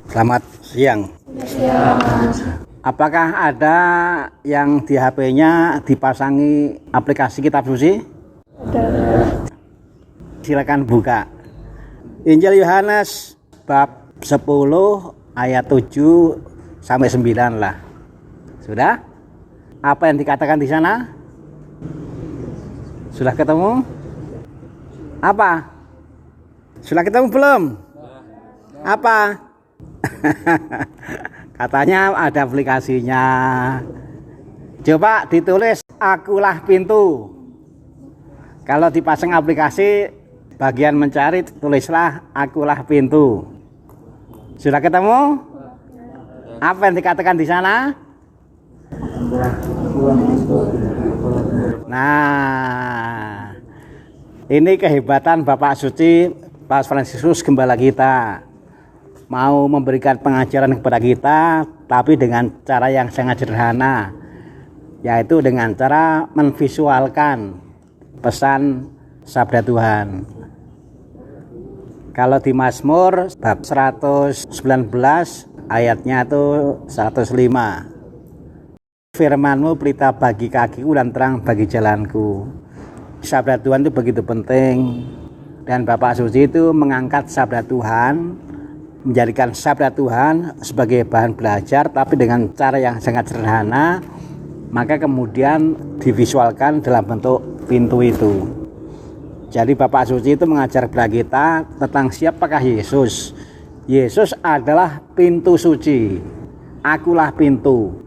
Selamat siang. Apakah ada yang di HP-nya dipasangi aplikasi Kitab Suci? Ada. Silakan buka. Injil Yohanes bab 10 ayat 7 sampai 9 lah. Sudah? Apa yang dikatakan di sana? Sudah ketemu? Apa? Sudah ketemu belum? Apa? Katanya ada aplikasinya. Coba ditulis akulah pintu. Kalau dipasang aplikasi bagian mencari tulislah akulah pintu. Sudah ketemu? Apa yang dikatakan di sana? Nah, ini kehebatan Bapak Suci Paus Fransiskus Gembala kita. Mau memberikan pengajaran kepada kita, tapi dengan cara yang sangat sederhana, yaitu dengan cara menvisualkan pesan sabda Tuhan. Kalau di Mazmur bab 119 ayatnya itu 105. Firman-Mu pelita bagi kakiku dan terang bagi jalanku. Sabda Tuhan itu begitu penting, dan Bapak Suci itu mengangkat sabda Tuhan, menjadikan sabda Tuhan sebagai bahan belajar, tapi dengan cara yang sangat sederhana, maka kemudian divisualkan dalam bentuk pintu itu. Jadi Bapak Suci itu mengajar kepada kita tentang siapakah Yesus. Yesus adalah pintu suci. Akulah pintu.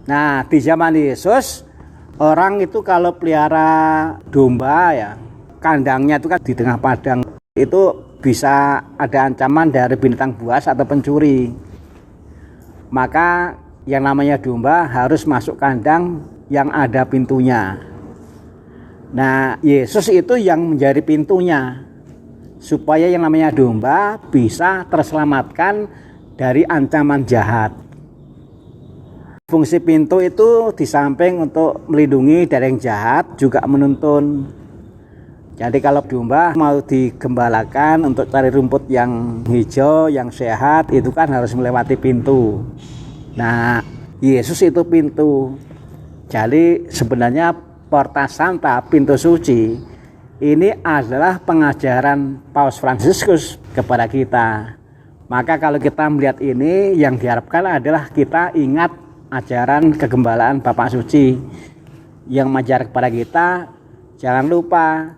Nah, di zaman Yesus, orang itu kalau pelihara domba ya, kandangnya itu kan di tengah padang, itu bisa ada ancaman dari binatang buas atau pencuri. Maka yang namanya domba harus masuk kandang yang ada pintunya. Nah, Yesus itu yang menjadi pintunya, supaya yang namanya domba bisa terselamatkan dari ancaman jahat. Fungsi pintu itu di samping untuk melindungi dari yang jahat, juga menuntun. Jadi kalau domba mau digembalakan untuk cari rumput yang hijau, yang sehat, itu kan harus melewati pintu. Nah, Yesus itu pintu. Jadi sebenarnya Porta Santa, pintu suci, ini adalah pengajaran Paus Fransiskus kepada kita. Maka kalau kita melihat ini, yang diharapkan adalah kita ingat ajaran kegembalaan Bapak Suci yang mengajar kepada kita, jangan lupa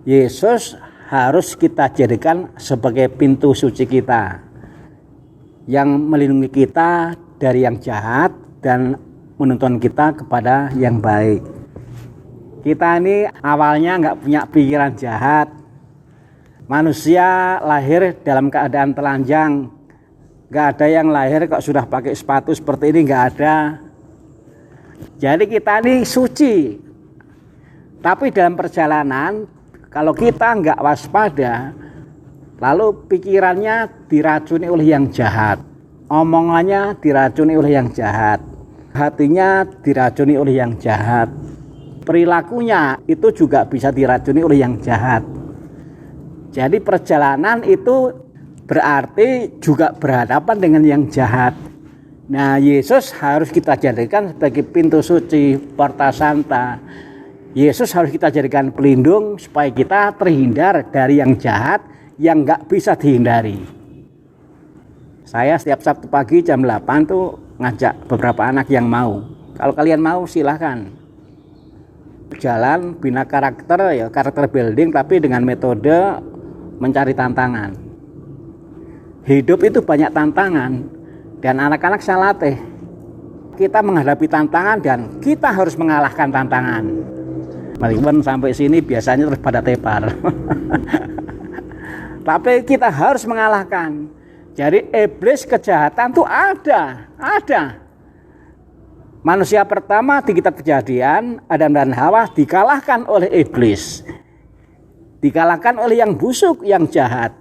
Yesus harus kita jadikan sebagai pintu suci kita yang melindungi kita dari yang jahat dan menuntun kita kepada yang baik. Kita ini awalnya nggak punya pikiran jahat. Manusia lahir dalam keadaan telanjang. Nggak ada yang lahir kok sudah pakai sepatu seperti ini, nggak ada. Jadi kita ini suci. Tapi dalam perjalanan, kalau kita nggak waspada, lalu pikirannya diracuni oleh yang jahat, omongannya diracuni oleh yang jahat, hatinya diracuni oleh yang jahat, perilakunya itu juga bisa diracuni oleh yang jahat. Jadi perjalanan itu berarti juga berhadapan dengan yang jahat. Nah, Yesus harus kita jadikan sebagai pintu suci, Porta Santa. Yesus harus kita jadikan pelindung supaya kita terhindar dari yang jahat yang nggak bisa dihindari. Saya setiap Sabtu pagi jam 8 tuh ngajak beberapa anak yang mau. Kalau kalian mau silahkan. Jalan bina karakter, ya karakter building, tapi dengan metode mencari tantangan. Hidup itu banyak tantangan dan anak-anak saya latih. Kita menghadapi tantangan dan kita harus mengalahkan tantangan. Meskipun sampai sini biasanya terus pada tepar. Tapi kita harus mengalahkan. Jadi iblis kejahatan itu ada. Manusia pertama di kitab Kejadian, Adam dan Hawa dikalahkan oleh iblis. Dikalahkan oleh yang busuk, yang jahat.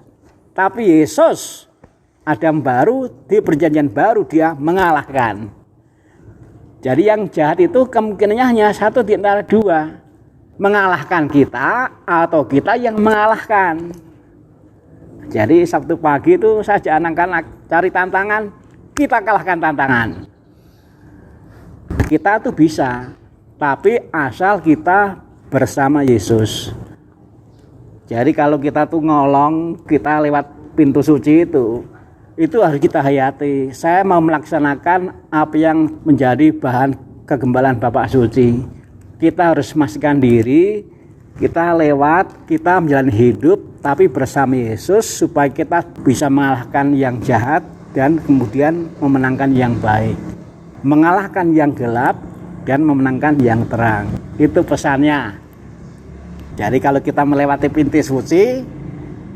Tapi Yesus, Adam baru, di perjanjian baru dia mengalahkan. Jadi yang jahat itu kemungkinannya hanya satu di antara dua. mengalahkan kita atau kita yang mengalahkan. Jadi Sabtu pagi itu saya anak-anak cari tantangan, kita kalahkan tantangan. Kita tuh bisa, tapi asal kita bersama Yesus. Jadi kalau kita tuh ngolong, kita lewat pintu suci itu harus kita hayati. Saya mau melaksanakan apa yang menjadi bahan kegembalaan Bapak Suci. Kita harus memastikan diri, kita lewat, kita menjalani hidup, tapi bersama Yesus supaya kita bisa mengalahkan yang jahat dan kemudian memenangkan yang baik. Mengalahkan yang gelap dan memenangkan yang terang. Itu pesannya. Jadi kalau kita melewati pintu suci,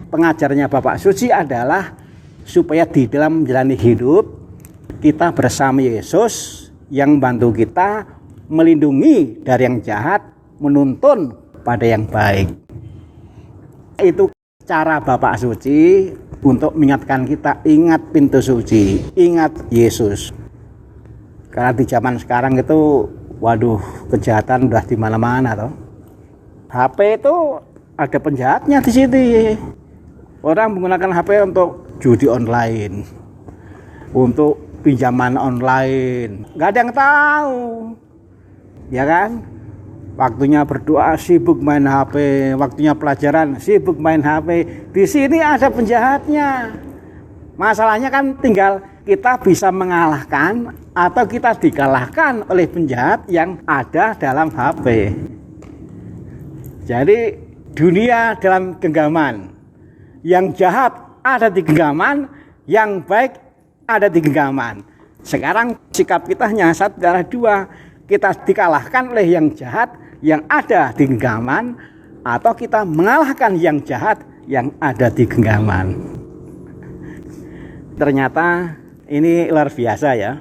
pengajarnya Bapak Suci adalah supaya di dalam menjalani hidup kita bersama Yesus yang membantu kita melindungi dari yang jahat, menuntun pada yang baik. Itu cara Bapak Suci untuk mengingatkan kita, ingat pintu suci, ingat Yesus. Karena di zaman sekarang itu, waduh, kejahatan udah di mana-mana toh. HP itu ada penjahatnya di sini. Orang menggunakan HP untuk judi online, untuk pinjaman online. Nggak ada yang tahu, ya kan? Waktunya berdoa sibuk main HP, waktunya pelajaran sibuk main HP. Di sini ada penjahatnya. Masalahnya kan tinggal kita bisa mengalahkan atau kita dikalahkan oleh penjahat yang ada dalam HP. Jadi dunia dalam genggaman. Yang jahat ada di genggaman, yang baik ada di genggaman. Sekarang sikap kita nyasar darah dua. Kita dikalahkan oleh yang jahat yang ada di genggaman, atau kita mengalahkan yang jahat yang ada di genggaman. Ternyata ini luar biasa ya.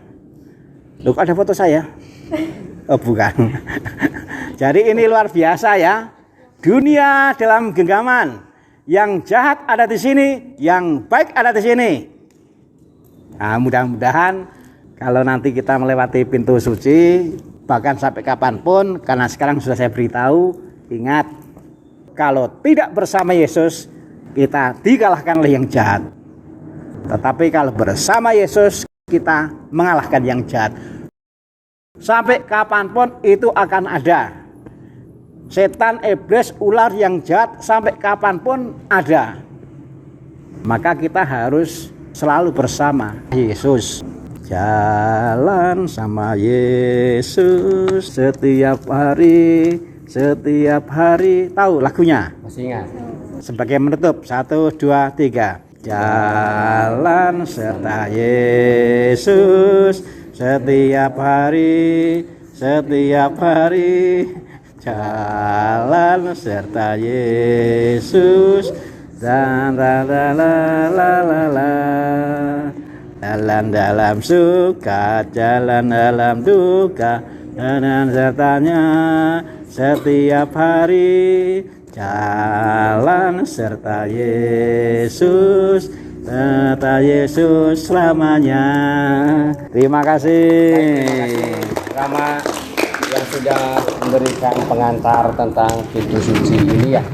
Loh, ada foto saya? Oh bukan. Jadi ini luar biasa ya. Dunia dalam genggaman, yang jahat ada di sini, yang baik ada di sini. Nah, mudah-mudahan kalau nanti kita melewati pintu suci, bahkan sampai kapanpun, karena sekarang sudah saya beritahu, ingat, kalau tidak bersama Yesus, kita dikalahkan oleh yang jahat. Tetapi kalau bersama Yesus, kita mengalahkan yang jahat. Sampai kapanpun itu akan ada. Setan, iblis, ular yang jahat sampai kapanpun ada. Maka kita harus selalu bersama Yesus. Jalan sama Yesus setiap hari. Tahu lagunya? Masih ingat? Sebagai menutup, 1, 2, 3. Jalan serta Yesus setiap hari. Jalan serta Yesus dan jalan dalam suka, jalan dalam duka, dan sertanya setiap hari. Jalan serta Yesus selamanya. Terima kasih Rama yang sudah memberikan pengantar tentang pintu suci ini ya.